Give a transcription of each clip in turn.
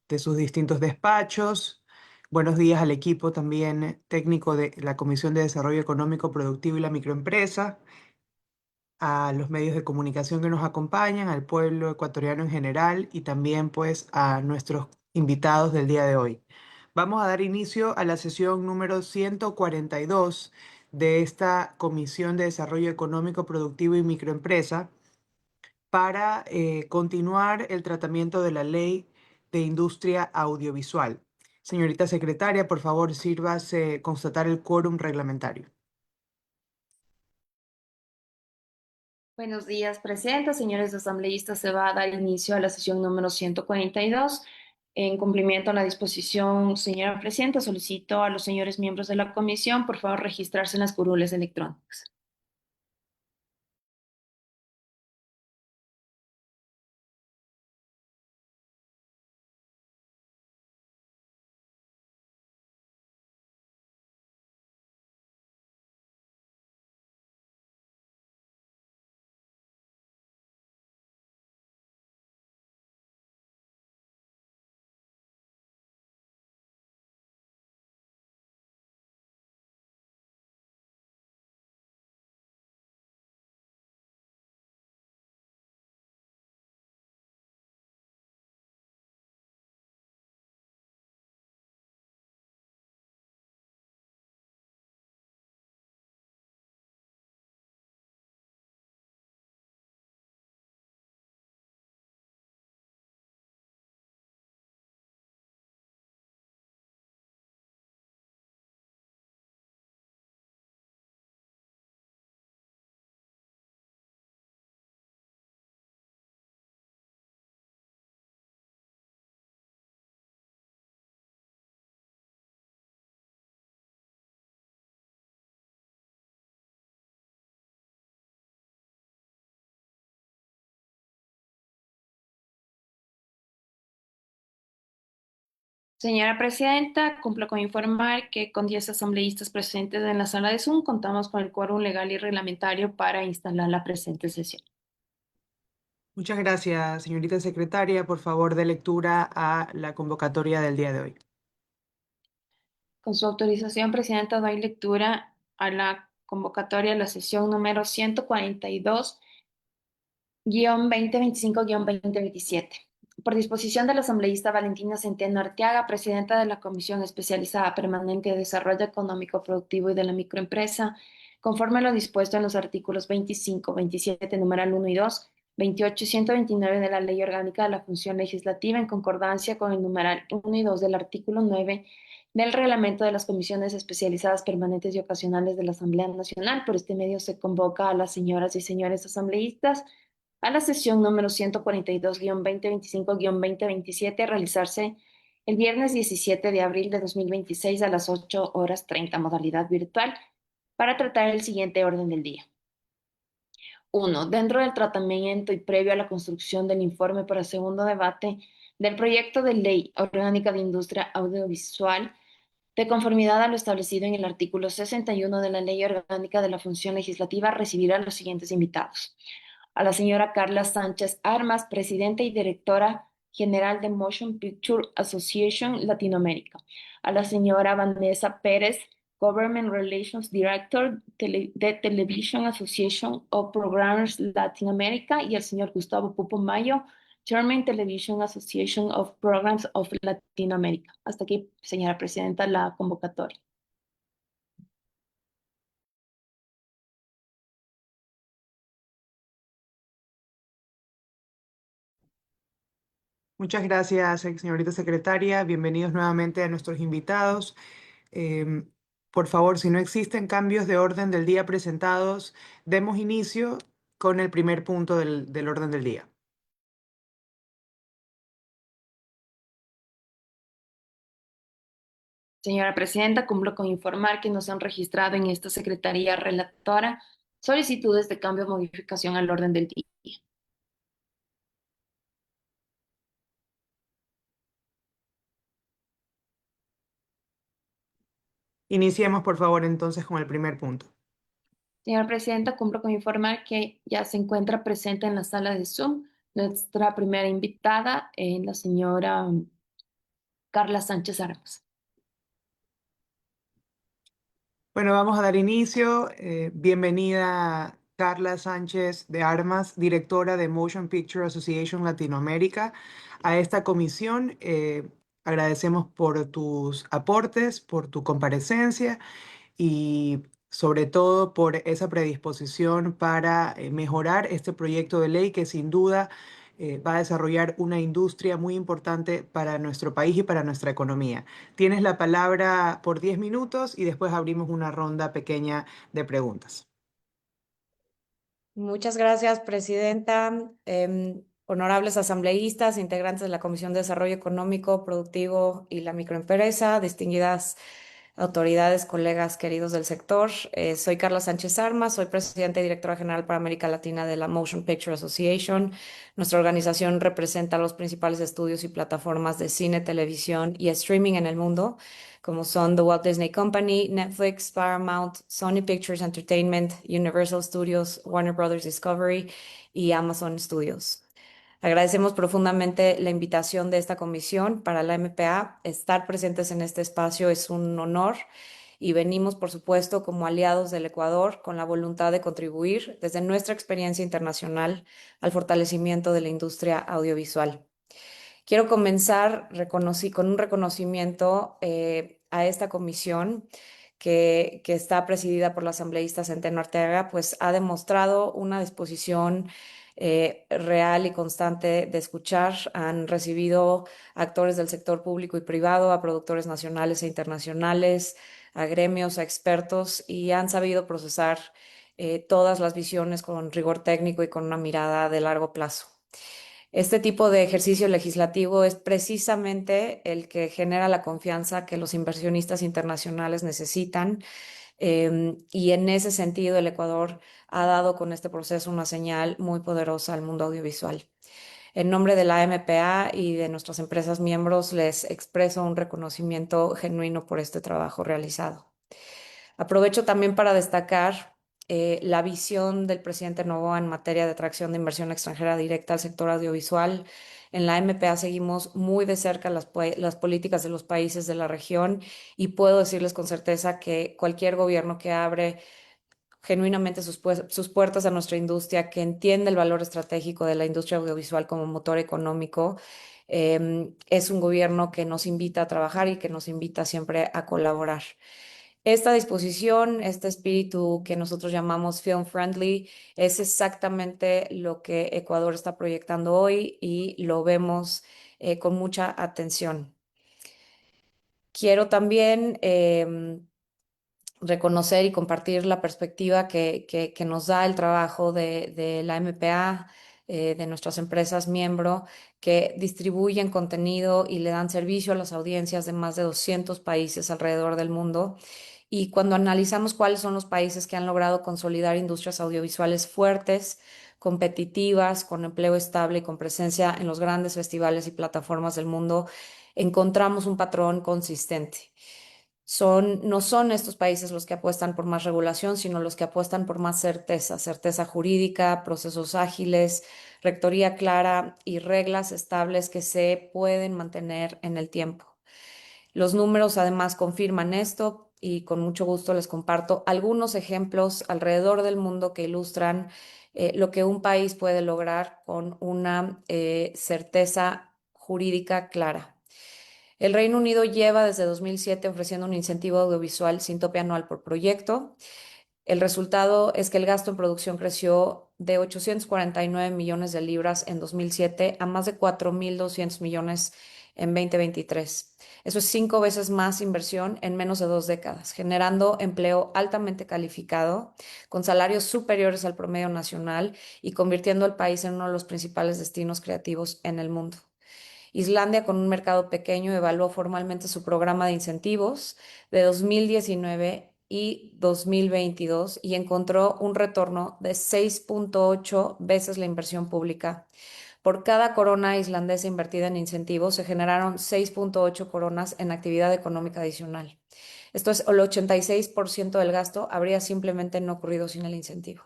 de sus distintos despachos. Buenos días al equipo también técnico de la Comisión de Desarrollo Económico, Productivo y la Microempresa, a los medios de comunicación que nos acompañan, al pueblo ecuatoriano en general y también pues a nuestros invitados del día de hoy. Vamos a dar inicio a la sesión número 142 de esta Comisión de Desarrollo Económico, Productivo y Microempresa para continuar el tratamiento de la Ley de Industria Audiovisual. Señorita secretaria, por favor, sírvase constatar el quórum reglamentario. Buenos días, Presidenta. Señores asambleístas, se va a dar inicio a la sesión número 142. En cumplimiento a la disposición, señora Presidenta, solicito a los señores miembros de la comisión, por favor, registrarse en las curules electrónicas. Señora Presidenta, cumplo con informar que con 10 asambleístas presentes en la sala de Zoom contamos con el quórum legal y reglamentario para instalar la presente sesión. Muchas gracias, señorita secretaria. Por favor, dé lectura a la convocatoria del día de hoy. Con su autorización, Presidenta, doy lectura a la convocatoria de la sesión número 142 2025-2027. Por disposición de la asambleísta Valentina Centeno Arteaga, presidenta de la Comisión Especializada Permanente de Desarrollo Económico Productivo y de la Microempresa, conforme a lo dispuesto en los artículos 25, 27, numeral 1 y 2, 28 y 129 de la Ley Orgánica de la Función Legislativa, en concordancia con el numeral 1 y 2 del artículo 9 del Reglamento de las Comisiones Especializadas Permanentes y Ocasionales de la Asamblea Nacional. Por este medio se convoca a las señoras y señores asambleístas a la sesión número 142-2025-2027 a realizarse el viernes 17 de abril de 2026 a las 8:30, modalidad virtual, para tratar el siguiente orden del día. 1. Dentro del tratamiento y previo a la construcción del informe para segundo debate del proyecto de ley orgánica de industria audiovisual, de conformidad a lo establecido en el artículo 61 de la Ley Orgánica de la Función Legislativa, recibirá a los siguientes invitados: a la señora Carla Sánchez Armas, presidenta y directora general de Motion Picture Association Latinoamérica; a la señora Vanessa Pérez, Government Relations Director de Television Association of Programmers Latin America; y al señor Gustavo Pupo Mayo, Chairman Television Association of Programs of Latin America. Hasta aquí, señora presidenta, la convocatoria. Muchas gracias, señorita secretaria. Bienvenidos nuevamente a nuestros invitados. Em, por favor, si no existen cambios de orden del día presentados, demos inicio con el primer punto del orden del día. Señora presidenta, cumplo con informar que no se han registrado en esta secretaría relatora solicitudes de cambio o modificación al orden del día. Iniciemos, por favor, entonces con el primer punto. Señora presidenta, cumplo con informar que ya se encuentra presente en la sala de Zoom nuestra primera invitada, la señora Carla Sánchez Armas. Bueno, vamos a dar inicio. Bienvenida Carla Sánchez de Armas, directora de Motion Picture Association Latinoamérica, a esta comisión. Agradecemos por tus aportes, por tu comparecencia y sobre todo por esa predisposición para mejorar este proyecto de ley que sin duda va a desarrollar una industria muy importante para nuestro país y para nuestra economía. Tienes la palabra por 10 minutos y después abrimos una ronda pequeña de preguntas. Muchas gracias, presidenta. Honorables asambleístas, integrantes de la Comisión de Desarrollo Económico, Productivo y la Microempresa, distinguidas autoridades, colegas queridos del sector. Soy Carla Sánchez Armas, soy presidenta y directora general para América Latina de la Motion Picture Association. Nuestra organización representa los principales estudios y plataformas de cine, televisión y streaming en el mundo, como son The Walt Disney Company, Netflix, Paramount, Sony Pictures Entertainment, Universal Studios, Warner Brothers Discovery y Amazon Studios. Agradecemos profundamente la invitación de esta comisión para la MPA. Estar presentes en este espacio es un honor y venimos, por supuesto, como aliados del Ecuador con la voluntad de contribuir desde nuestra experiencia internacional al fortalecimiento de la industria audiovisual. Quiero comenzar con un reconocimiento a esta comisión que está presidida por la asambleísta Centeno Arteaga, pues ha demostrado una disposición real y constante de escuchar. Han recibido actores del sector público y privado, a productores nacionales e internacionales, a gremios, a expertos, y han sabido procesar todas las visiones con rigor técnico y con una mirada de largo plazo. Este tipo de ejercicio legislativo es precisamente el que genera la confianza que los inversionistas internacionales necesitan, y en ese sentido el Ecuador ha dado con este proceso una señal muy poderosa al mundo audiovisual. En nombre de la MPA y de nuestras empresas miembros les expreso un reconocimiento genuino por este trabajo realizado. Aprovecho también para destacar la visión del presidente Noboa en materia de atracción de inversión extranjera directa al sector audiovisual. En la MPA seguimos muy de cerca las políticas de los países de la región y puedo decirles con certeza que cualquier gobierno que abre genuinamente sus puertas a nuestra industria, que entiende el valor estratégico de la industria audiovisual como motor económico, es un gobierno que nos invita a trabajar y que nos invita siempre a colaborar. Esta disposición, este espíritu que nosotros llamamos film friendly, es exactamente lo que Ecuador está proyectando hoy y lo vemos con mucha atención. Quiero también reconocer y compartir la perspectiva que nos da el trabajo de la MPA, de nuestras empresas miembro, que distribuyen contenido y le dan servicio a las audiencias de más de 200 países alrededor del mundo. Y cuando analizamos cuáles son los países que han logrado consolidar industrias audiovisuales fuertes, competitivas, con empleo estable y con presencia en los grandes festivales y plataformas del mundo, encontramos un patrón consistente. No son estos países los que apuestan por más regulación, sino los que apuestan por más certeza, certeza jurídica, procesos ágiles, rectoría clara y reglas estables que se pueden mantener en el tiempo. Los números además confirman esto y con mucho gusto les comparto algunos ejemplos alrededor del mundo que ilustran lo que un país puede lograr con una certeza jurídica clara. El Reino Unido lleva desde 2007 ofreciendo un incentivo audiovisual sin tope anual por proyecto. El resultado es que el gasto en producción creció de 849 millones de libras en 2007 a más de 4.200 millones en 2023. Eso es 5 veces más inversión en menos de 2 décadas, generando empleo altamente calificado, con salarios superiores al promedio nacional y convirtiendo al país en uno de los principales destinos creativos en el mundo. Islandia, con un mercado pequeño, evaluó formalmente su programa de incentivos de 2019 y 2022 y encontró un retorno de 6.8 veces la inversión pública. Por cada corona islandesa invertida en incentivos, se generaron 6.8 coronas en actividad económica adicional. Esto es, el 86% del gasto habría simplemente no ocurrido sin el incentivo.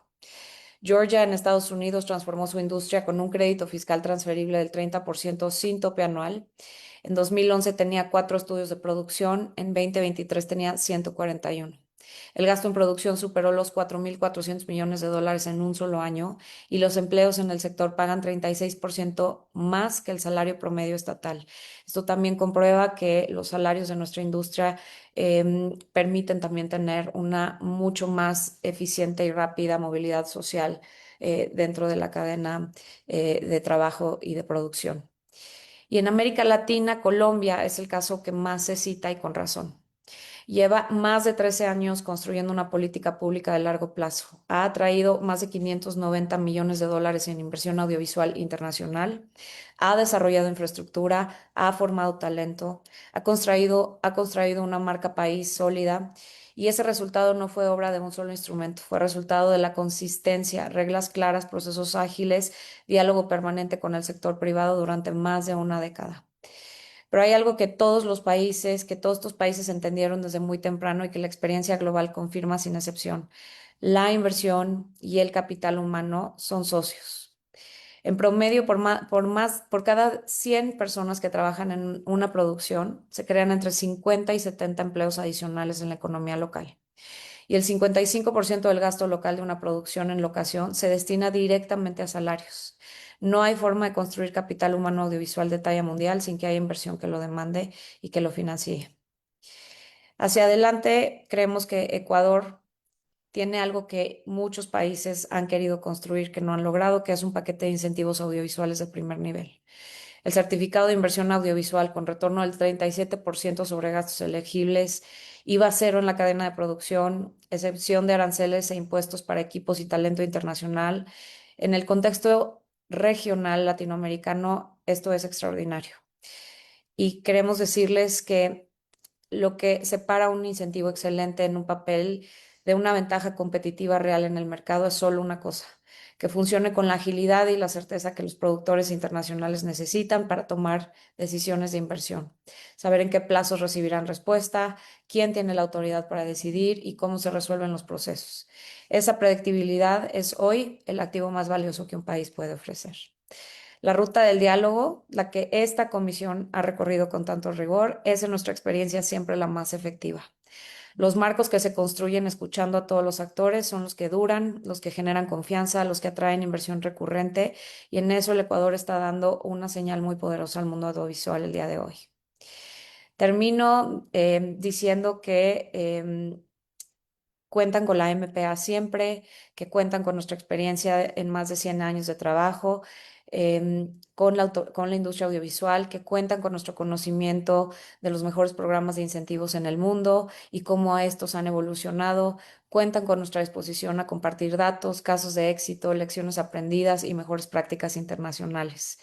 Georgia en Estados Unidos transformó su industria con un crédito fiscal transferible del 30% sin tope anual. En 2011 tenía 4 estudios de producción, en 2023 tenía 141. El gasto en producción superó los 4.400 millones de dólares en un solo año y los empleos en el sector pagan 36% más que el salario promedio estatal. Esto también comprueba que los salarios de nuestra industria permiten también tener una mucho más eficiente y rápida movilidad social dentro de la cadena de trabajo y de producción. Y en América Latina, Colombia es el caso que más se cita y con razón. Lleva más de 13 años construyendo una política pública de largo plazo. Ha atraído más de 590 millones de dólares en inversión audiovisual internacional, ha desarrollado infraestructura, ha formado talento, ha construido una marca país sólida. Y ese resultado no fue obra de un solo instrumento, fue resultado de la consistencia, reglas claras, procesos ágiles, diálogo permanente con el sector privado durante más de una década. Pero hay algo que todos estos países entendieron desde muy temprano y que la experiencia global confirma sin excepción. La inversión y el capital humano son socios. En promedio, por cada 100 personas que trabajan en una producción, se crean entre 50 y 70 empleos adicionales en la economía local. Y el 55% del gasto local de una producción en locación se destina directamente a salarios. No hay forma de construir capital humano audiovisual de talla mundial sin que haya inversión que lo demande y que lo financie. Hacia adelante, creemos que Ecuador tiene algo que muchos países han querido construir que no han logrado, que es un paquete de incentivos audiovisuales de primer nivel. El certificado de inversión audiovisual con retorno del 37% sobre gastos elegibles, IVA cero en la cadena de producción, excepción de aranceles e impuestos para equipos y talento internacional. En el contexto regional latinoamericano, esto es extraordinario. Y queremos decirles que lo que separa un incentivo excelente en un papel de una ventaja competitiva real en el mercado es solo una cosa, que funcione con la agilidad y la certeza que los productores internacionales necesitan para tomar decisiones de inversión. Saber en qué plazos recibirán respuesta, quién tiene la autoridad para decidir y cómo se resuelven los procesos. Esa predictibilidad es hoy el activo más valioso que un país puede ofrecer. La ruta del diálogo, la que esta comisión ha recorrido con tanto rigor, es en nuestra experiencia siempre la más efectiva. Los marcos que se construyen escuchando a todos los actores son los que duran, los que generan confianza, los que atraen inversión recurrente y en eso el Ecuador está dando una señal muy poderosa al mundo audiovisual el día de hoy. Termino diciendo que cuentan con la MPA siempre, que cuentan con nuestra experiencia en más de 100 años de trabajo, con la industria audiovisual, que cuentan con nuestro conocimiento de los mejores programas de incentivos en el mundo y cómo estos han evolucionado, cuentan con nuestra disposición a compartir datos, casos de éxito, lecciones aprendidas y mejores prácticas internacionales.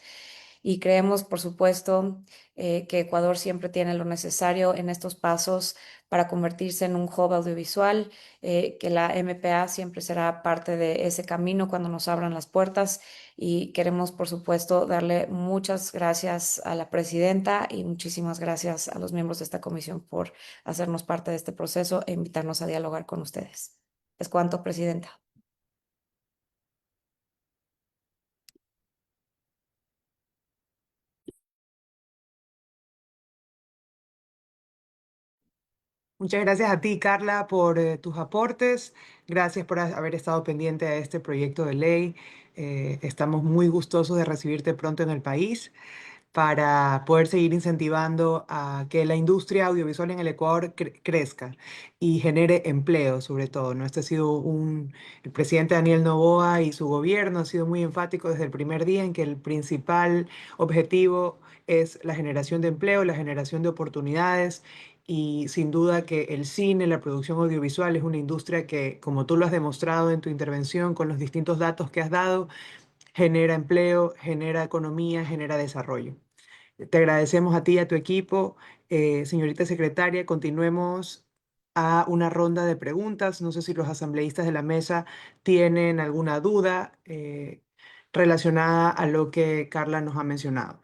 Y creemos, por supuesto, que Ecuador siempre tiene lo necesario en estos pasos para convertirse en un hub audiovisual, que la MPA siempre será parte de ese camino cuando nos abran las puertas y queremos, por supuesto, darle muchas gracias a la presidenta y muchísimas gracias a los miembros de esta comisión por hacernos parte de este proceso e invitarnos a dialogar con ustedes. Es cuanto, presidenta. Muchas gracias a ti, Carla, por tus aportes. Gracias por haber estado pendiente a este proyecto de ley. Estamos muy gustosos de recibirte pronto en el país para poder seguir incentivando a que la industria audiovisual en el Ecuador crezca y genere empleo, sobre todo, ¿no? El presidente Daniel Noboa y su gobierno ha sido muy enfático desde el primer día en que el principal objetivo es la generación de empleo, la generación de oportunidades. Y sin duda que el cine, la producción audiovisual es una industria que, como tú lo has demostrado en tu intervención con los distintos datos que has dado, genera empleo, genera economía, genera desarrollo. Te agradecemos a ti y a tu equipo. Señorita secretaria, continuemos a una ronda de preguntas. No sé si los asambleístas de la mesa tienen alguna duda relacionada a lo que Carla nos ha mencionado.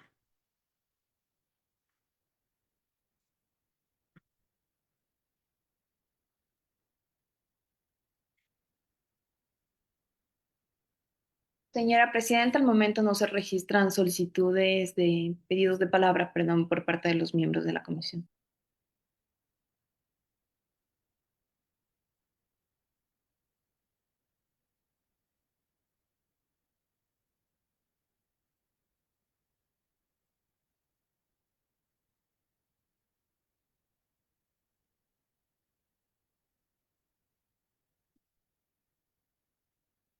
Señora Presidenta, al momento no se registran solicitudes de pedidos de palabra, perdón, por parte de los miembros de la comisión.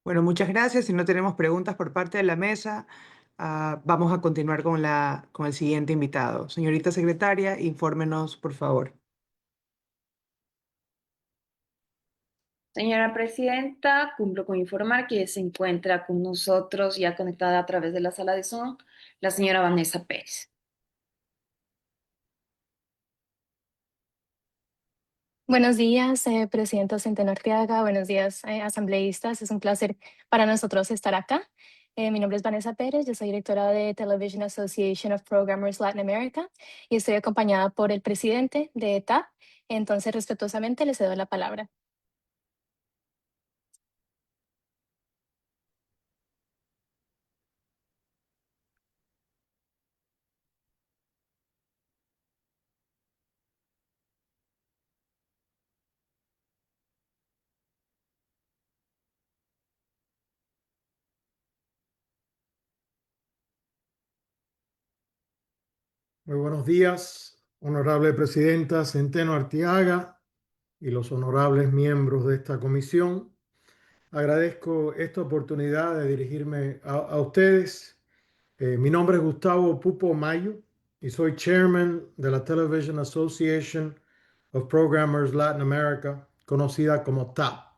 Bueno, muchas gracias. Si no tenemos preguntas por parte de la mesa, vamos a continuar con el siguiente invitado. Señorita secretaria, infórmenos, por favor. Señora Presidenta, cumplo con informar que se encuentra con nosotros ya conectada a través de la sala de Zoom la señora Vanessa Pérez. Buenos días, Presidenta Centeno Arteaga. Buenos días, asambleístas. Es un placer para nosotros estar acá. Mi nombre es Vanessa Pérez. Yo soy directora de Television Association of Programmers Latin America y estoy acompañada por el presidente de TAP. Entonces, respetuosamente, le cedo la palabra. Muy buenos días, honorable Presidenta Centeno Arteaga y los honorables miembros de esta comisión. Agradezco esta oportunidad de dirigirme a ustedes. Mi nombre es Gustavo Pupo Mayo y soy chairman de la Television Association of Programmers Latin America, conocida como TAP.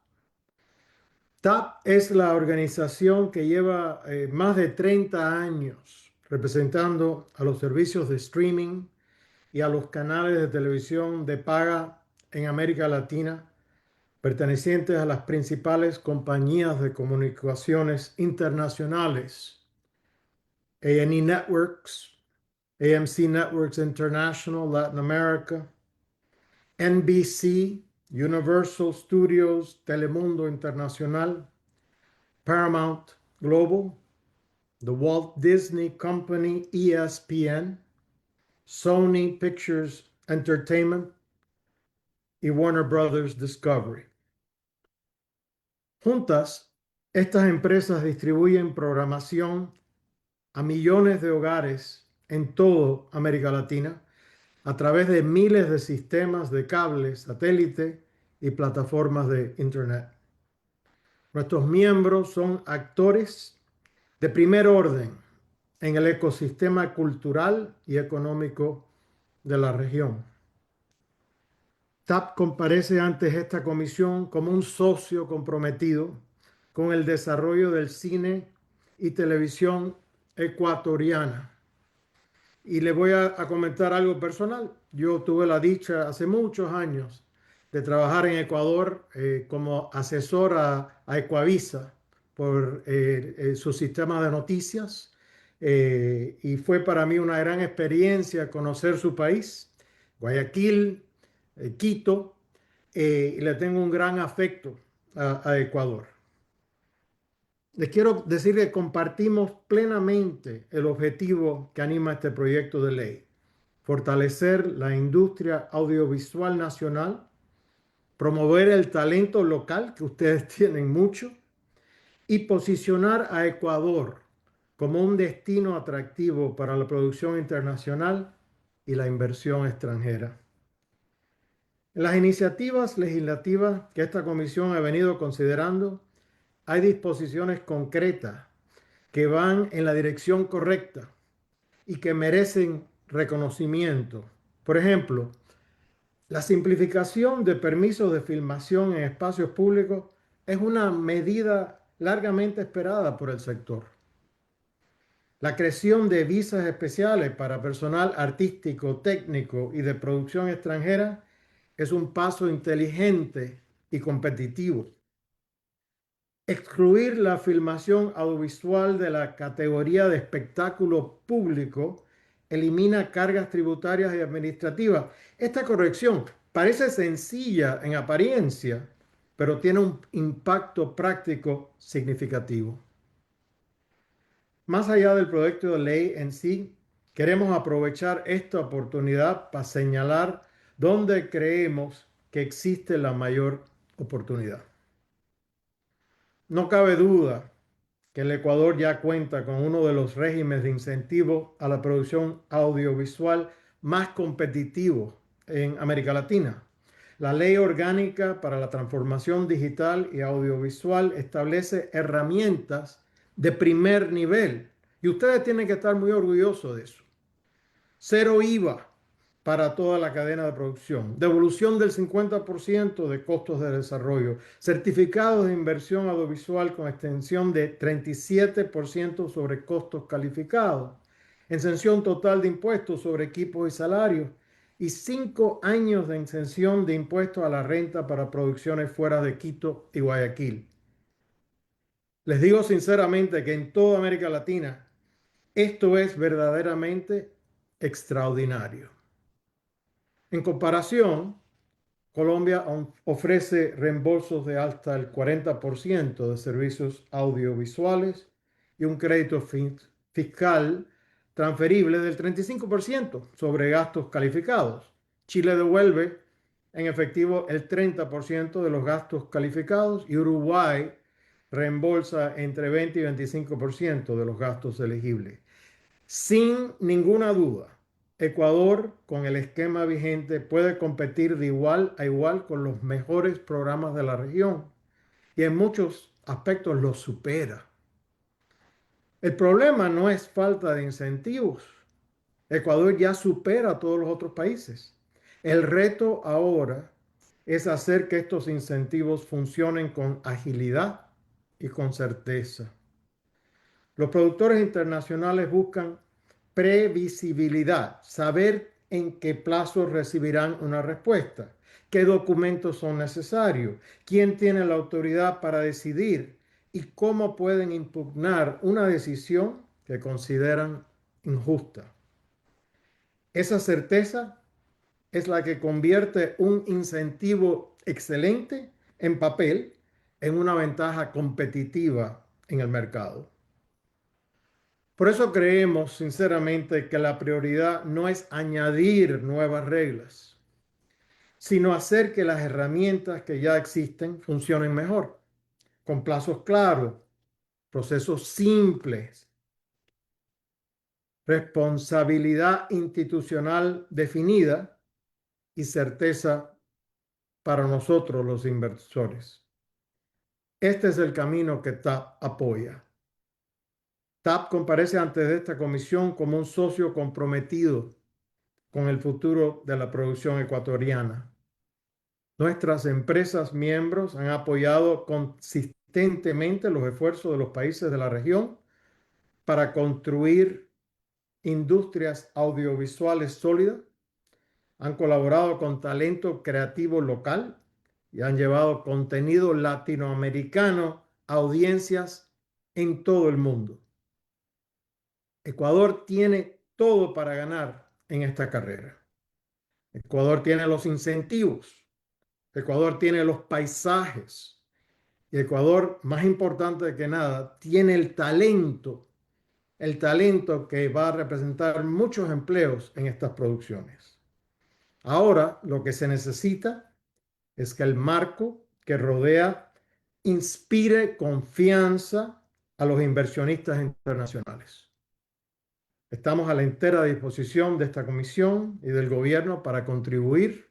TAP es la organización que lleva más de 30 años representando a los servicios de streaming y a los canales de televisión de paga en América Latina, pertenecientes a las principales compañías de comunicaciones internacionales: A&E Networks, AMC Networks International Latin America, NBC, Universal Studios, Telemundo Internacional, Paramount Global, The Walt Disney Company, ESPN, Sony Pictures Entertainment y Warner Brothers Discovery. Juntas, estas empresas distribuyen programación a millones de hogares en toda América Latina a través de miles de sistemas de cable, satélite y plataformas de Internet. Nuestros miembros son actores de primer orden en el ecosistema cultural y económico de la región. TAP comparece ante esta comisión como un socio comprometido con el desarrollo del cine y televisión ecuatoriana. Y le voy a comentar algo personal. Yo tuve la dicha hace muchos años de trabajar en Ecuador como asesor a Ecuavisa por su sistema de noticias. Y fue para mí una gran experiencia conocer su país, Guayaquil, Quito, y le tengo un gran afecto a Ecuador. Les quiero decir que compartimos plenamente el objetivo que anima este proyecto de ley: fortalecer la industria audiovisual nacional, promover el talento local, que ustedes tienen mucho, y posicionar a Ecuador como un destino atractivo para la producción internacional y la inversión extranjera. En las iniciativas legislativas que esta comisión ha venido considerando, hay disposiciones concretas que van en la dirección correcta y que merecen reconocimiento. Por ejemplo, la simplificación de permisos de filmación en espacios públicos es una medida largamente esperada por el sector. La creación de visas especiales para personal artístico, técnico y de producción extranjera es un paso inteligente y competitivo. Excluir la filmación audiovisual de la categoría de espectáculo público elimina cargas tributarias y administrativas. Esta corrección parece sencilla en apariencia, pero tiene un impacto práctico significativo. Más allá del proyecto de ley en sí, queremos aprovechar esta oportunidad para señalar dónde creemos que existe la mayor oportunidad. No cabe duda que el Ecuador ya cuenta con uno de los regímenes de incentivo a la producción audiovisual más competitivos en América Latina. La Ley Orgánica para la Transformación Digital y Audiovisual establece herramientas de primer nivel y ustedes tienen que estar muy orgullosos de eso. Cero IVA para toda la cadena de producción, devolución del 50% de costos de desarrollo, certificados de inversión audiovisual con extensión de 37% sobre costos calificados, exención total de impuestos sobre equipos y salarios y 5 años de exención de impuestos a la renta para producciones fuera de Quito y Guayaquil. Les digo sinceramente que en toda América Latina esto es verdaderamente extraordinario. En comparación, Colombia ofrece reembolsos de hasta el 40% de servicios audiovisuales y un crédito fiscal transferible del 35% sobre gastos calificados. Chile devuelve en efectivo el 30% de los gastos calificados y Uruguay reembolsa entre 20 y 25% de los gastos elegibles. Sin ninguna duda, Ecuador, con el esquema vigente, puede competir de igual a igual con los mejores programas de la región y en muchos aspectos los supera. El problema no es falta de incentivos. Ecuador ya supera a todos los otros países. El reto ahora es hacer que estos incentivos funcionen con agilidad y con certeza. Los productores internacionales buscan previsibilidad, saber en qué plazo recibirán una respuesta, qué documentos son necesarios, quién tiene la autoridad para decidir y cómo pueden impugnar una decisión que consideran injusta. Esa certeza es la que convierte un incentivo excelente en papel en una ventaja competitiva en el mercado. Por eso creemos sinceramente que la prioridad no es añadir nuevas reglas, sino hacer que las herramientas que ya existen funcionen mejor, con plazos claros, procesos simples, responsabilidad institucional definida y certeza para nosotros los inversores. Este es el camino que TAP apoya. TAP comparece ante esta comisión como un socio comprometido con el futuro de la producción ecuatoriana. Nuestras empresas miembros han apoyado consistentemente los esfuerzos de los países de la región para construir industrias audiovisuales sólidas, han colaborado con talento creativo local y han llevado contenido latinoamericano a audiencias en todo el mundo. Ecuador tiene todo para ganar en esta carrera. Ecuador tiene los incentivos, Ecuador tiene los paisajes y Ecuador, más importante que nada, tiene el talento que va a representar muchos empleos en estas producciones. Ahora lo que se necesita es que el marco que rodea inspire confianza a los inversionistas internacionales. Estamos a la entera disposición de esta comisión y del gobierno para contribuir,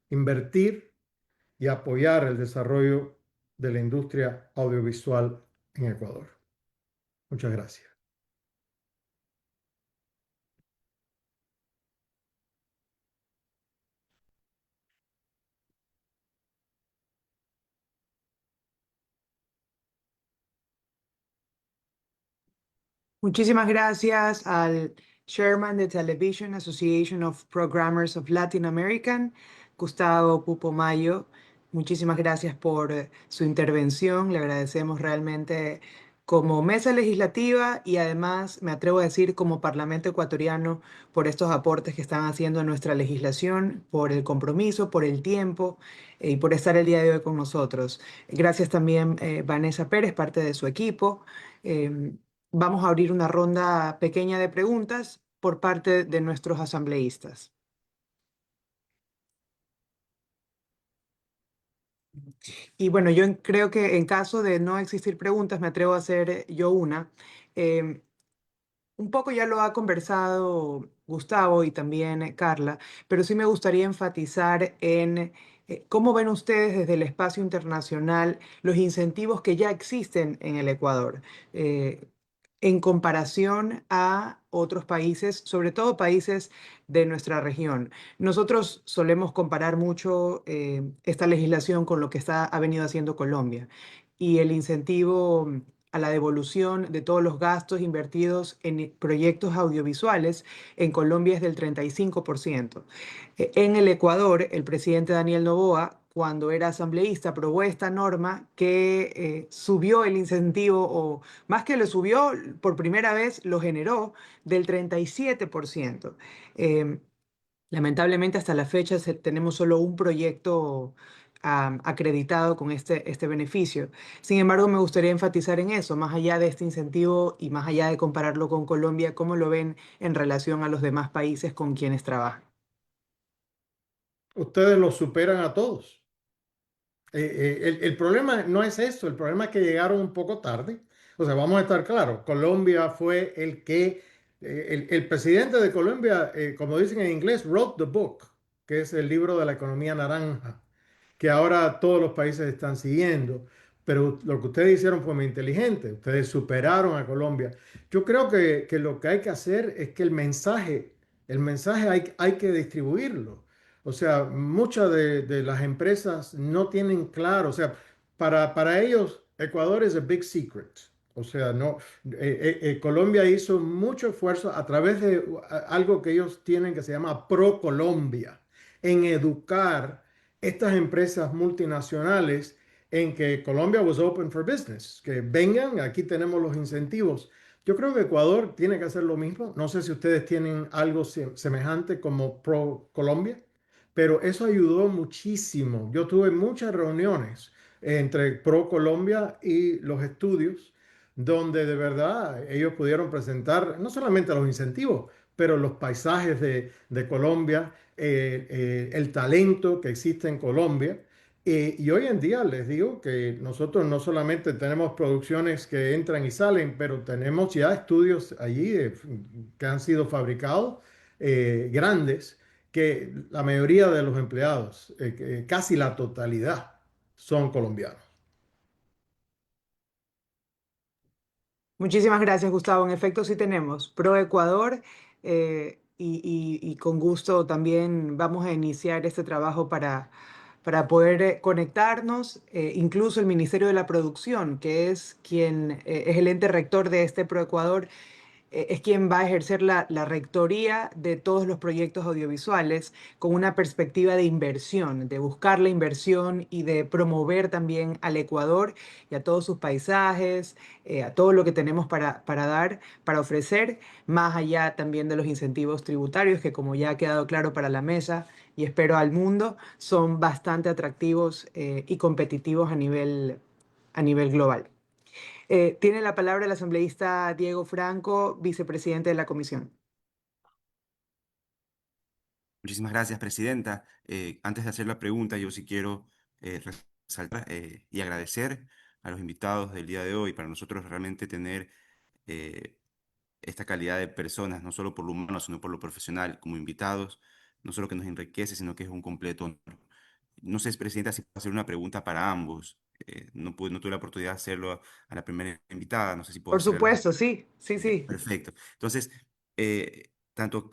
invertir y apoyar el desarrollo de la industria audiovisual en Ecuador. Muchas gracias. Muchísimas gracias al Chairman de Television Association of Programmers of Latin American, Gustavo Pupomayo. Muchísimas gracias por su intervención. Le agradecemos realmente como mesa legislativa y además, me atrevo a decir, como Parlamento ecuatoriano, por estos aportes que están haciendo a nuestra legislación, por el compromiso, por el tiempo y por estar el día de hoy con nosotros. Gracias también, Vanessa Pérez, parte de su equipo. vamos a abrir una ronda pequeña de preguntas por parte de nuestros asambleístas. Y bueno, creo que en caso de no existir preguntas, me atrevo a hacer yo una. Em, un poco ya lo ha conversado Gustavo y también Carla, pero sí me gustaría enfatizar en cómo ven ustedes desde el espacio internacional los incentivos que ya existen en el Ecuador. Eh, en comparación a otros países, sobre todo países de nuestra región. Nosotros solemos comparar mucho esta legislación con lo que ha venido haciendo Colombia y el incentivo a la devolución de todos los gastos invertidos en proyectos audiovisuales en Colombia es del 35%. En el Ecuador, el presidente Daniel Noboa, cuando era asambleísta, aprobó esta norma que subió el incentivo, o más que lo subió, por primera vez lo generó del 37%. Eh, Lamentablemente hasta la fecha tenemos solo un proyecto acreditado con este beneficio. Sin embargo, me gustaría enfatizar en eso, más allá de este incentivo y más allá de compararlo con Colombia, ¿cómo lo ven en relación a los demás países con quienes trabajan? Ustedes los superan a todos. El problema no es eso, el problema es que llegaron un poco tarde. O sea, vamos a estar claros, Colombia fue el presidente de Colombia, como dicen en inglés, wrote the book, que es el libro de la economía naranja, que ahora todos los países están siguiendo. Pero lo que ustedes hicieron fue muy inteligente, ustedes superaron a Colombia. Yo creo que lo que hay que hacer es que el mensaje hay que distribuirlo. O sea, muchas de las empresas no tienen claro, o sea, para ellos Ecuador es a big secret. O sea, no, Colombia hizo mucho esfuerzo a través de algo que ellos tienen que se llama Pro Colombia, en educar estas empresas multinacionales en que Colombia was open for business, que vengan, aquí tenemos los incentivos. Yo creo que Ecuador tiene que hacer lo mismo. No sé si ustedes tienen algo semejante como Pro Colombia, pero eso ayudó muchísimo. Yo tuve muchas reuniones entre Pro Colombia y los estudios, donde de verdad ellos pudieron presentar no solamente los incentivos, pero los paisajes de Colombia, el talento que existe en Colombia. Y hoy en día les digo que nosotros no solamente tenemos producciones que entran y salen, pero tenemos ya estudios allí que han sido fabricados, grandes, que la mayoría de los empleados, casi la totalidad, son colombianos. Muchísimas gracias, Gustavo. En efecto, sí tenemos Pro Ecuador y con gusto también vamos a iniciar este trabajo para poder conectarnos. Incluso el Ministerio de la Producción, que es quien es el ente rector de este Pro Ecuador, es quien va a ejercer la rectoría de todos los proyectos audiovisuales con una perspectiva de inversión, de buscar la inversión y de promover también al Ecuador y a todos sus paisajes, a todo lo que tenemos para dar, para ofrecer, más allá también de los incentivos tributarios que, como ya ha quedado claro para la mesa y espero al mundo, son bastante atractivos y competitivos a nivel global. Tiene la palabra el asambleísta Diego Franco, vicepresidente de la comisión. Muchísimas gracias, presidenta. Antes de hacer la pregunta, yo sí quiero resaltar y agradecer a los invitados del día de hoy. Para nosotros realmente tener eh, esta calidad de personas, no solo por lo humano, sino por lo profesional, como invitados, no solo que nos enriquece, sino que es un completo honor. No sé, presidenta, si puedo hacer una pregunta para ambos. No tuve la oportunidad de hacerlo a la primera invitada. No sé si puedo Por hacerlo. supuesto, sí, sí, sí. Perfecto. Entonces, tanto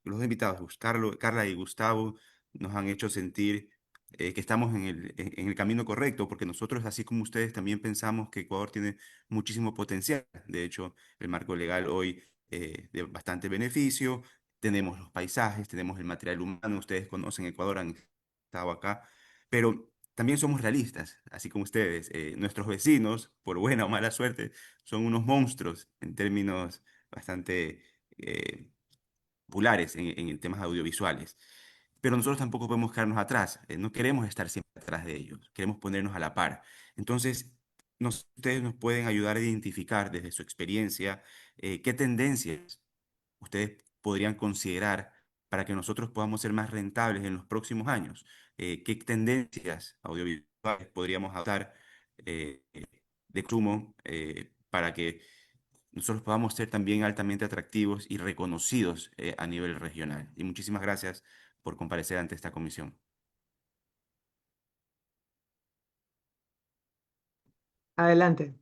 los invitados, Carla y Gustavo, nos han hecho sentir que estamos en el camino correcto, porque nosotros, así como ustedes, también pensamos que Ecuador tiene muchísimo potencial. De hecho, el marco legal hoy de bastante beneficio, tenemos los paisajes, tenemos el material humano, ustedes conocen Ecuador, han estado acá, pero también somos realistas, así como ustedes. Nuestros vecinos, por buena o mala suerte, son unos monstruos en términos bastante eh, populares en temas audiovisuales. Pero nosotros tampoco podemos quedarnos atrás, no queremos estar siempre atrás de ellos, queremos ponernos a la par. Entonces, ustedes nos pueden ayudar a identificar desde su experiencia qué tendencias ustedes podrían considerar para que nosotros podamos ser más rentables en los próximos años. ¿Qué tendencias audiovisuales podríamos adoptar de consumo para que nosotros podamos ser también altamente atractivos y reconocidos a nivel regional? Y muchísimas gracias por comparecer ante esta comisión. Adelante.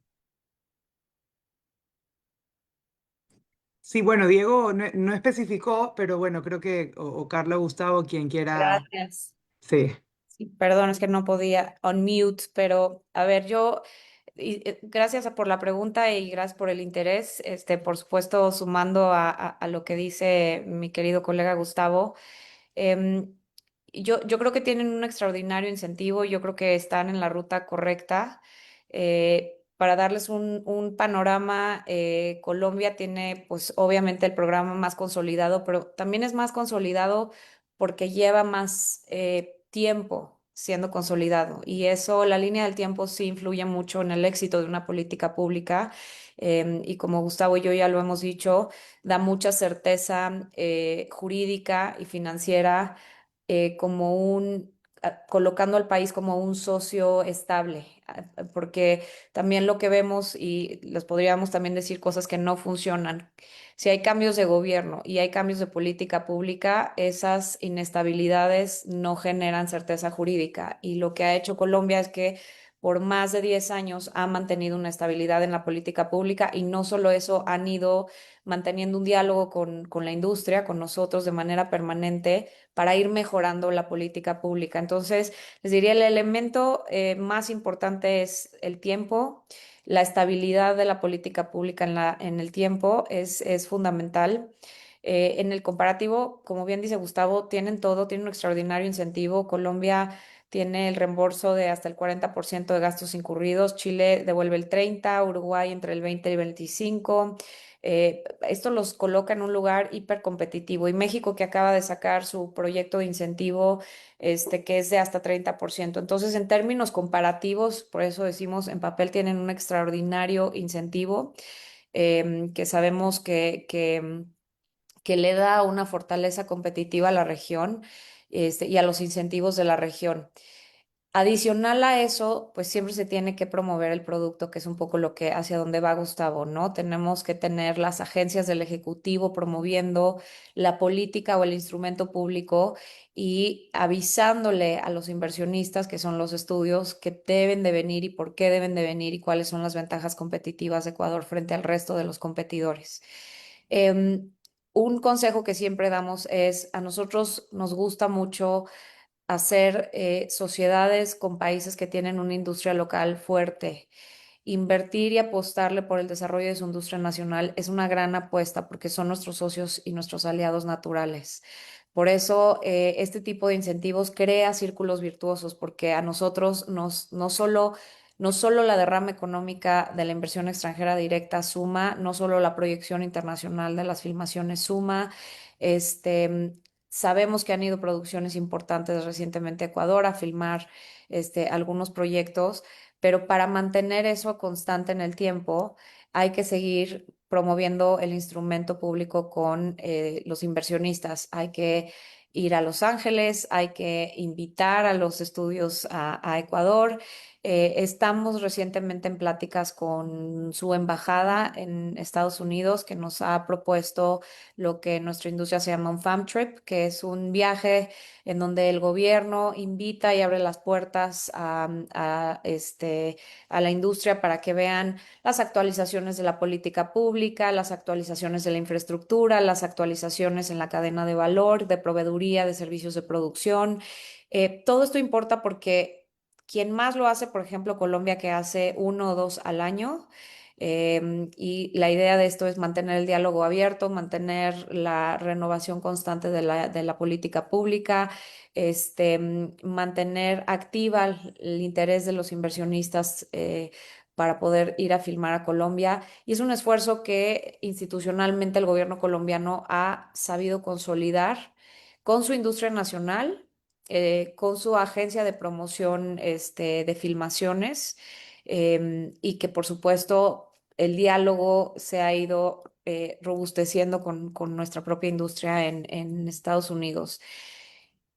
Sí, bueno, Diego no especificó, pero bueno, creo que o Carla o Gustavo, quien quiera. Gracias. Sí. Sí, perdón, es que no podía unmute, pero a ver, gracias por la pregunta y gracias por el interés. Por supuesto, sumando a lo que dice mi querido colega Gustavo, em, yo creo que tienen un extraordinario incentivo, yo creo que están en la ruta correcta. Para darles un panorama, Colombia tiene pues obviamente el programa más consolidado, pero también es más consolidado porque lleva más tiempo siendo consolidado y eso, la línea del tiempo sí influye mucho en el éxito de una política pública. Y como Gustavo y yo ya lo hemos dicho, da mucha certeza jurídica y financiera, colocando al país como un socio estable, porque también lo que vemos, y les podríamos también decir cosas que no funcionan. Si hay cambios de gobierno y hay cambios de política pública, esas inestabilidades no generan certeza jurídica. Y lo que ha hecho Colombia es que por más de 10 años ha mantenido una estabilidad en la política pública y no solo eso, han ido manteniendo un diálogo con la industria, con nosotros de manera permanente para ir mejorando la política pública. Entonces, les diría, el elemento más importante es el tiempo. La estabilidad de la política pública en el tiempo es fundamental. En el comparativo, como bien dice Gustavo, tienen todo, tienen un extraordinario incentivo. Colombia tiene el reembolso de hasta el 40% de gastos incurridos, Chile devuelve el 30%, Uruguay entre el 20 y el 25%. Esto los coloca en un lugar hiper competitivo y México que acaba de sacar su proyecto de incentivo, que es de hasta 30%. Entonces, en términos comparativos, por eso decimos, en papel tienen un extraordinario incentivo, que sabemos que le da una fortaleza competitiva a la región, y a los incentivos de la región. Adicional a eso, pues siempre se tiene que promover el producto, que es un poco lo que hacia donde va Gustavo, ¿no? Tenemos que tener las agencias del Ejecutivo promoviendo la política o el instrumento público y avisándole a los inversionistas, que son los estudios, que deben de venir y por qué deben de venir y cuáles son las ventajas competitivas de Ecuador frente al resto de los competidores. Em, un consejo que siempre damos es, a nosotros nos gusta mucho hacer sociedades con países que tienen una industria local fuerte. Invertir y apostarle por el desarrollo de su industria nacional es una gran apuesta porque son nuestros socios y nuestros aliados naturales. Por eso, este tipo de incentivos crea círculos virtuosos, porque a nosotros no solo la derrama económica de la inversión extranjera directa suma, no solo la proyección internacional de las filmaciones suma. este, Sabemos que han ido producciones importantes recientemente a Ecuador a filmar algunos proyectos, pero para mantener eso constante en el tiempo, hay que seguir promoviendo el instrumento público con los inversionistas. Hay que ir a Los Ángeles, hay que invitar a los estudios a Ecuador. Estamos recientemente en pláticas con su embajada en Estados Unidos, que nos ha propuesto lo que en nuestra industria se llama un fam trip, que es un viaje en donde el gobierno invita y abre las puertas a la industria para que vean las actualizaciones de la política pública, las actualizaciones de la infraestructura, las actualizaciones en la cadena de valor, de proveeduría, de servicios de producción. Todo esto importa porque quien más lo hace, por ejemplo, Colombia, que hace uno o dos al año. Y la idea de esto es mantener el diálogo abierto, mantener la renovación constante de la política pública, mantener activa el interés de los inversionistas, para poder ir a filmar a Colombia. Y es un esfuerzo que institucionalmente el gobierno colombiano ha sabido consolidar con su industria nacional, con su agencia de promoción de filmaciones. y que por supuesto el diálogo se ha ido robusteciendo con nuestra propia industria en Estados Unidos.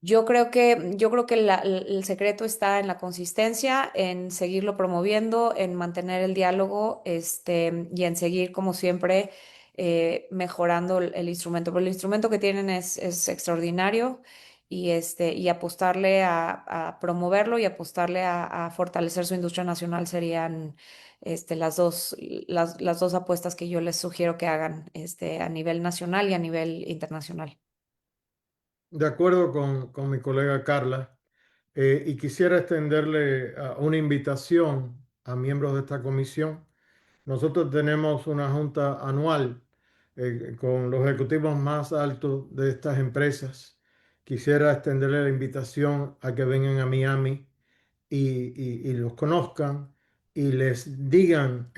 Yo creo que el secreto está en la consistencia, en seguirlo promoviendo, en mantener el diálogo, y en seguir, como siempre, mejorando el instrumento. Pero el instrumento que tienen es extraordinario y apostarle a promoverlo y apostarle a fortalecer su industria nacional serían las dos apuestas que yo les sugiero que hagan a nivel nacional y a nivel internacional. De acuerdo con mi colega Carla, y quisiera extenderle una invitación a miembros de esta comisión. Nosotros tenemos una junta anual con los ejecutivos más altos de estas empresas. Quisiera extenderle la invitación a que vengan a Miami y los conozcan y les digan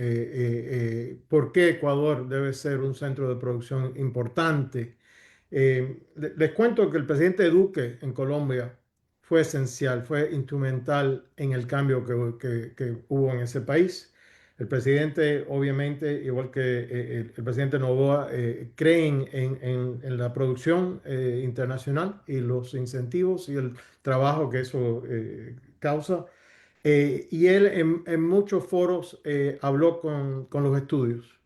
por qué Ecuador debe ser un centro de producción importante. Les cuento que el presidente Duque en Colombia fue esencial, fue instrumental en el cambio que hubo en ese país. El presidente, obviamente, igual que el presidente Noboa, creen en la producción internacional y los incentivos y el trabajo que eso causa. Y él en muchos foros habló con los estudios,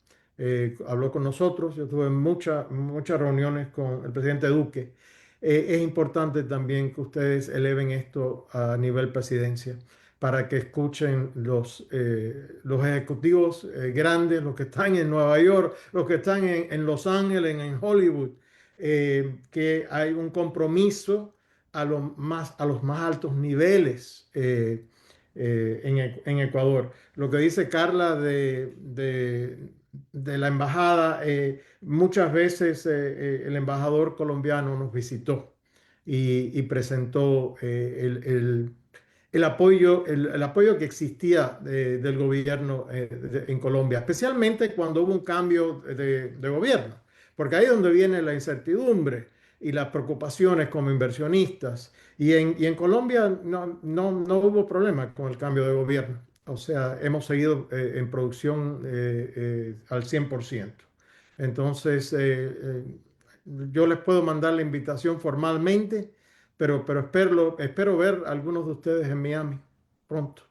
habló con nosotros, yo tuve muchas reuniones con el presidente Duque. Es importante también que ustedes eleven esto a nivel presidencia para que escuchen los ejecutivos grandes, los que están en Nueva York, los que están en Los Ángeles, en Hollywood, que hay un compromiso a los más altos niveles. En Ecuador. Lo que dice Carla de la embajada, muchas veces el embajador colombiano nos visitó y presentó el apoyo que existía del gobierno en Colombia, especialmente cuando hubo un cambio de gobierno, porque ahí es donde viene la incertidumbre y las preocupaciones como inversionistas. Y en Colombia no hubo problema con el cambio de gobierno. O sea, hemos seguido en producción al 100%. Entonces, yo les puedo mandar la invitación formalmente, pero espero ver a algunos de ustedes en Miami pronto.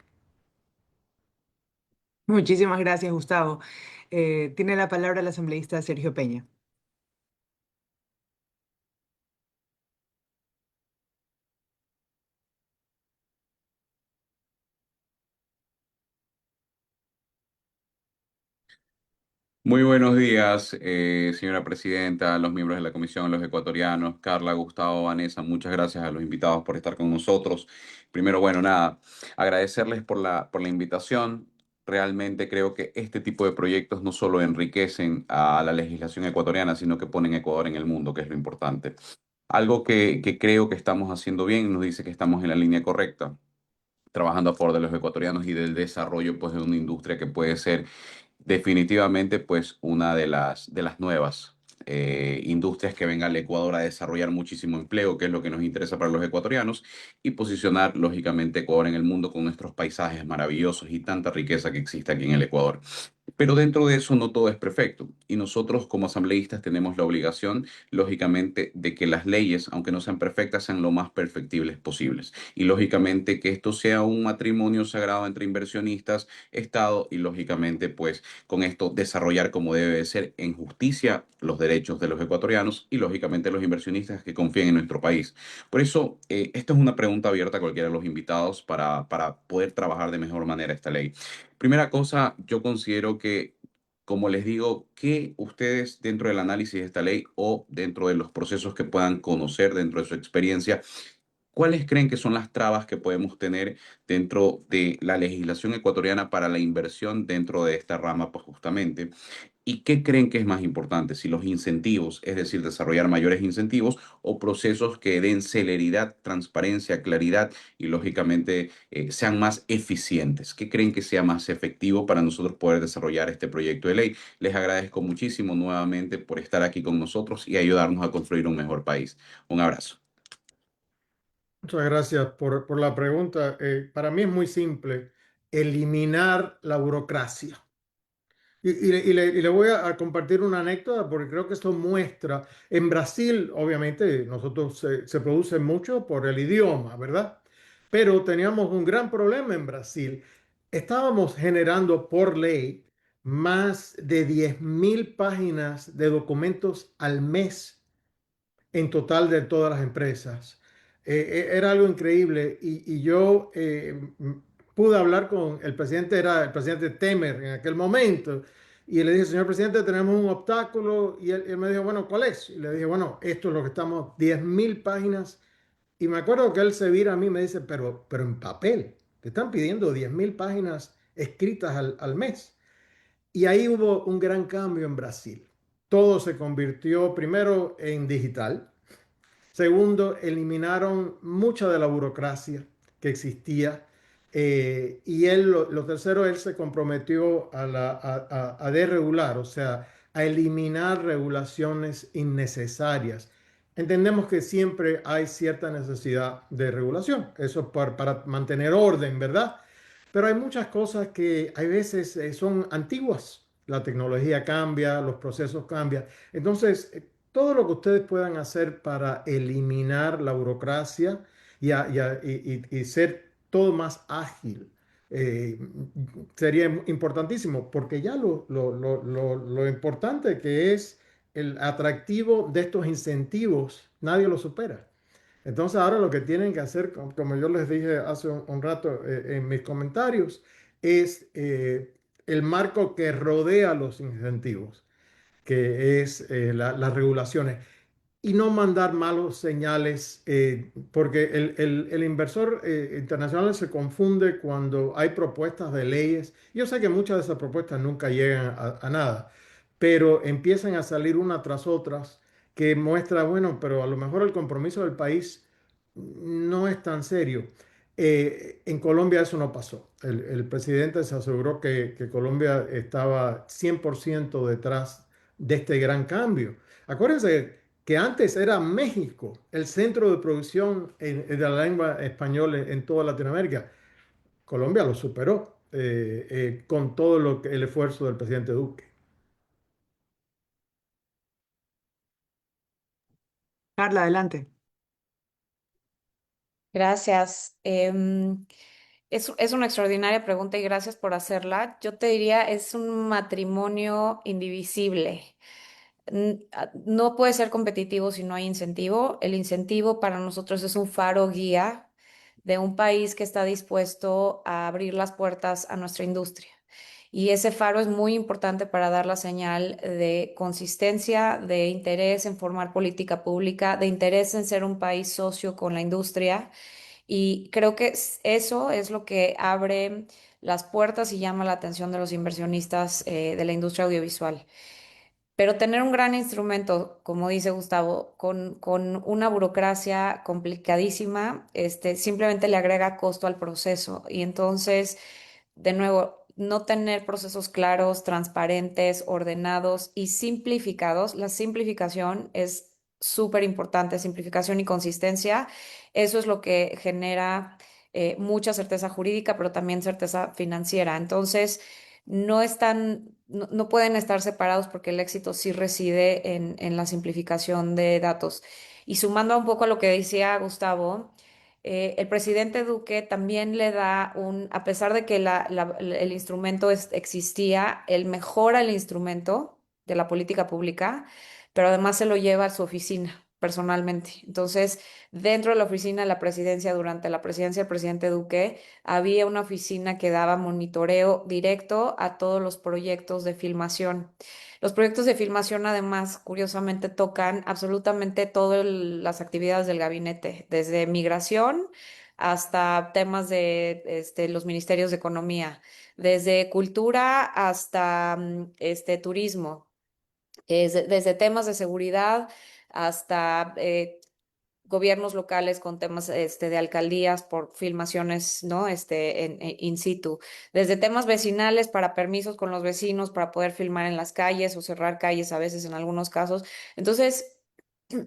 Muchísimas gracias, Gustavo. Tiene la palabra el asambleísta Sergio Peña. Muy buenos días, señora presidenta, los miembros de la comisión, los ecuatorianos, Carla, Gustavo, Vanessa, muchas gracias a los invitados por estar con nosotros. Primero, bueno, nada, agradecerles por la invitación. Realmente creo que este tipo de proyectos no solo enriquecen a la legislación ecuatoriana, sino que ponen a Ecuador en el mundo, que es lo importante. Algo que creo que estamos haciendo bien nos dice que estamos en la línea correcta, trabajando a favor de los ecuatorianos y del desarrollo pues, de una industria que puede ser definitivamente, pues una de las nuevas industrias que venga al Ecuador a desarrollar muchísimo empleo, que es lo que nos interesa para los ecuatorianos, y posicionar, lógicamente, Ecuador en el mundo con nuestros paisajes maravillosos y tanta riqueza que existe aquí en el Ecuador. Pero dentro de eso no todo es perfecto y nosotros como asambleístas tenemos la obligación, lógicamente, de que las leyes, aunque no sean perfectas, sean lo más perfectibles posibles. Y lógicamente que esto sea un matrimonio sagrado entre inversionistas, Estado y lógicamente, pues con esto desarrollar como debe de ser en justicia los derechos de los ecuatorianos y lógicamente los inversionistas que confíen en nuestro país. Por eso, esta es una pregunta abierta a cualquiera de los invitados para poder trabajar de mejor manera esta ley. Primera cosa, yo considero que, como les digo, que ustedes dentro del análisis de esta ley o dentro de los procesos que puedan conocer dentro de su experiencia, ¿cuáles creen que son las trabas que podemos tener dentro de la legislación ecuatoriana para la inversión dentro de esta rama, pues justamente? ¿Y qué creen que es más importante? Si los incentivos, es decir, desarrollar mayores incentivos o procesos que den celeridad, transparencia, claridad y lógicamente sean más eficientes. ¿Qué creen que sea más efectivo para nosotros poder desarrollar este proyecto de ley? Les agradezco muchísimo nuevamente por estar aquí con nosotros y ayudarnos a construir un mejor país. Un abrazo. Muchas gracias por la pregunta. Para mí es muy simple. eliminar la burocracia. Y le voy a compartir una anécdota porque creo que esto muestra, en Brasil, obviamente, nosotros se produce mucho por el idioma, ¿verdad? Pero teníamos un gran problema en Brasil. Estábamos generando por ley más de 10.000 páginas de documentos al mes en total de todas las empresas. Era algo increíble y yo pude hablar con el presidente, era el presidente Temer en aquel momento, y le dije, señor presidente, tenemos un obstáculo, y él me dijo, bueno, ¿cuál es? Y le dije, bueno, esto es lo que estamos, 10.000 páginas, y me acuerdo que él se vira a mí y me dice, pero en papel, te están pidiendo 10.000 páginas escritas al mes. Y ahí hubo un gran cambio en Brasil. Todo se convirtió primero en digital. Segundo, eliminaron mucha de la burocracia que existía. Y él, lo tercero, él se comprometió a desregular, o sea, a eliminar regulaciones innecesarias. Entendemos que siempre hay cierta necesidad de regulación, eso es para mantener orden, ¿verdad? Pero hay muchas cosas que hay veces son antiguas. La tecnología cambia, los procesos cambian. Entonces, todo lo que ustedes puedan hacer para eliminar la burocracia y ser todo más ágil eh, sería importantísimo, porque ya lo importante que es el atractivo de estos incentivos, nadie lo supera. Entonces ahora lo que tienen que hacer, como yo les dije hace un rato en mis comentarios, es el marco que rodea los incentivos, que es las regulaciones y no mandar malos señales, porque el inversor internacional se confunde cuando hay propuestas de leyes. Yo sé que muchas de esas propuestas nunca llegan a nada, pero empiezan a salir una tras otras que muestra, bueno, pero a lo mejor el compromiso del país no es tan serio. En Colombia eso no pasó. El presidente se aseguró que Colombia estaba 100% detrás de este gran cambio. Acuérdense que antes era México el centro de producción de la lengua española en toda Latinoamérica. Colombia lo superó con todo el esfuerzo del presidente Duque. Carla, adelante. Gracias. Es una extraordinaria pregunta y gracias por hacerla. Yo te diría, es un matrimonio indivisible. No puede ser competitivo si no hay incentivo. El incentivo para nosotros es un faro guía de un país que está dispuesto a abrir las puertas a nuestra industria. Y ese faro es muy importante para dar la señal de consistencia, de interés en formar política pública, de interés en ser un país socio con la industria. Y creo que eso es lo que abre las puertas y llama la atención de los inversionistas de la industria audiovisual. Pero tener un gran instrumento, como dice Gustavo, con una burocracia complicadísima, simplemente le agrega costo al proceso. Y entonces, de nuevo, no tener procesos claros, transparentes, ordenados y simplificados. La simplificación es súper importante, simplificación y consistencia. Eso es lo que genera mucha certeza jurídica, pero también certeza financiera. Entonces, no pueden estar separados porque el éxito sí reside en la simplificación de datos. Y sumando un poco a lo que decía Gustavo, el presidente Duque también le da a pesar de que el instrumento existía, él mejora el instrumento de la política pública, pero además se lo lleva a su oficina personalmente. Entonces, dentro de la oficina de la presidencia, durante la presidencia del presidente Duque, había una oficina que daba monitoreo directo a todos los proyectos de filmación. Los proyectos de filmación, además, curiosamente, tocan absolutamente todas las actividades del gabinete, desde migración hasta temas de los ministerios de economía, desde cultura hasta turismo, desde temas de seguridad hasta gobiernos locales con temas de alcaldías por filmaciones, ¿no? In situ. Desde temas vecinales para permisos con los vecinos para poder filmar en las calles o cerrar calles a veces en algunos casos. Entonces,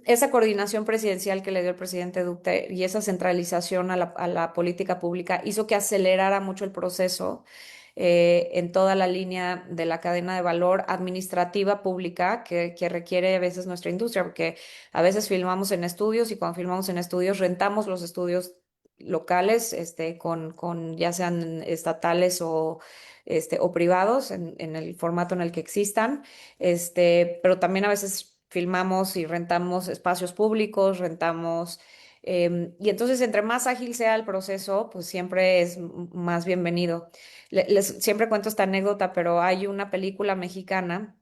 esa coordinación presidencial que le dio el presidente Duque y esa centralización a la política pública hizo que acelerara mucho el proceso en toda la línea de la cadena de valor administrativa pública que requiere a veces nuestra industria, porque a veces filmamos en estudios y cuando filmamos en estudios rentamos los estudios locales, con ya sean estatales o privados en el formato en el que existan, pero también a veces filmamos y rentamos espacios públicos, rentamos, y entonces entre más ágil sea el proceso, pues siempre es más bienvenido. Siempre cuento esta anécdota, pero hay una película mexicana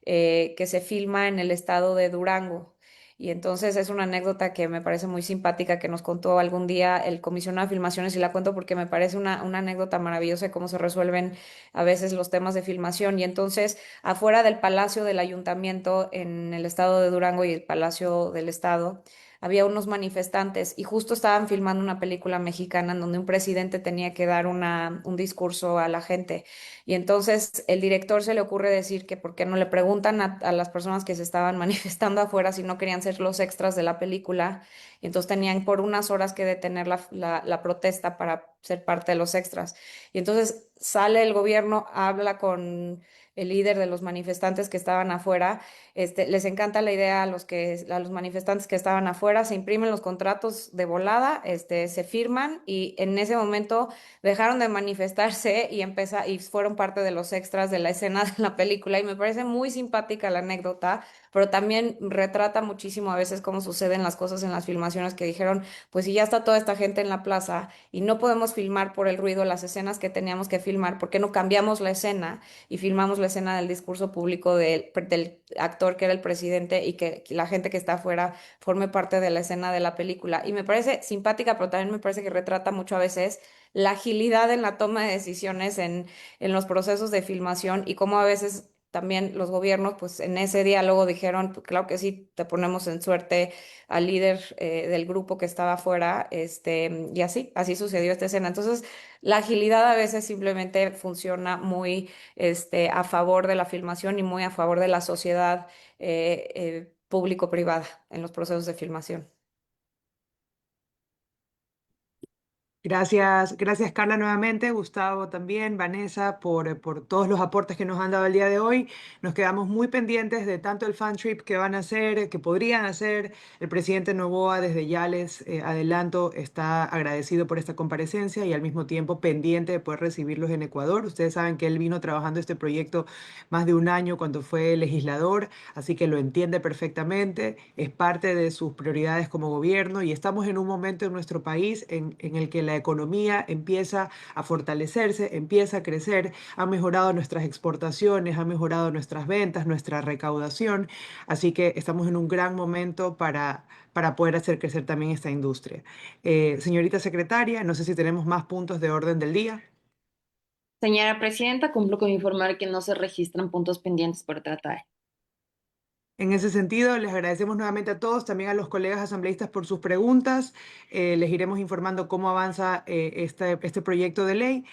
que se filma en el estado de Durango. Y entonces es una anécdota que me parece muy simpática que nos contó algún día el comisionado de filmaciones y la cuento porque me parece una anécdota maravillosa de cómo se resuelven a veces los temas de filmación. Y entonces afuera del Palacio del Ayuntamiento en el estado de Durango y el Palacio del Estado había unos manifestantes y justo estaban filmando una película mexicana en donde un presidente tenía que dar un discurso a la gente. Y entonces el director se le ocurre decir que por qué no le preguntan a las personas que se estaban manifestando afuera si no querían ser los extras de la película. Y entonces tenían por unas horas que detener la protesta para ser parte de los extras. Y entonces sale el gobierno, habla con el líder de los manifestantes que estaban afuera, les encanta la idea a los manifestantes que estaban afuera, se imprimen los contratos de volada, se firman y en ese momento dejaron de manifestarse y fueron parte de los extras de la escena de la película y me parece muy simpática la anécdota, pero también retrata muchísimo a veces cómo suceden las cosas en las filmaciones que dijeron, pues si ya está toda esta gente en la plaza y no podemos filmar por el ruido las escenas que teníamos que filmar, ¿por qué no cambiamos la escena y filmamos la escena del discurso público del actor que era el presidente y que la gente que está afuera forme parte de la escena de la película? Y me parece simpática, pero también me parece que retrata mucho a veces la agilidad en la toma de decisiones en los procesos de filmación y cómo a veces también los gobiernos, pues en ese diálogo dijeron, "Pues, claro que sí, te ponemos en suerte al líder del grupo que estaba afuera, y así sucedió esta escena. Entonces, la agilidad a veces simplemente funciona muy a favor de la filmación y muy a favor de la sociedad público-privada en los procesos de filmación. Gracias, gracias Carla nuevamente, Gustavo también, Vanessa, por todos los aportes que nos han dado el día de hoy. Nos quedamos muy pendientes de tanto el fan trip que van a hacer, que podrían hacer. El presidente Noboa desde ya les adelanto, está agradecido por esta comparecencia y al mismo tiempo pendiente de poder recibirlos en Ecuador. Ustedes saben que él vino trabajando este proyecto más de un año cuando fue legislador, así que lo entiende perfectamente, es parte de sus prioridades como gobierno y estamos en un momento en nuestro país en el que la economía empieza a fortalecerse, empieza a crecer, ha mejorado nuestras exportaciones, ha mejorado nuestras ventas, nuestra recaudación, así que estamos en un gran momento para poder hacer crecer también esta industria. Señorita secretaria, no sé si tenemos más puntos de orden del día. Señora Presidenta, cumplo con informar que no se registran puntos pendientes por tratar. En ese sentido, les agradecemos nuevamente a todos, también a los colegas asambleístas por sus preguntas. Les iremos informando cómo avanza este proyecto de ley.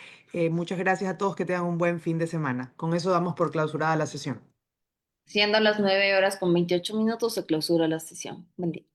Muchas gracias a todos, que tengan un buen fin de semana. Con eso damos por clausurada la sesión. Siendo las 9:28, se clausura la sesión. Buen día.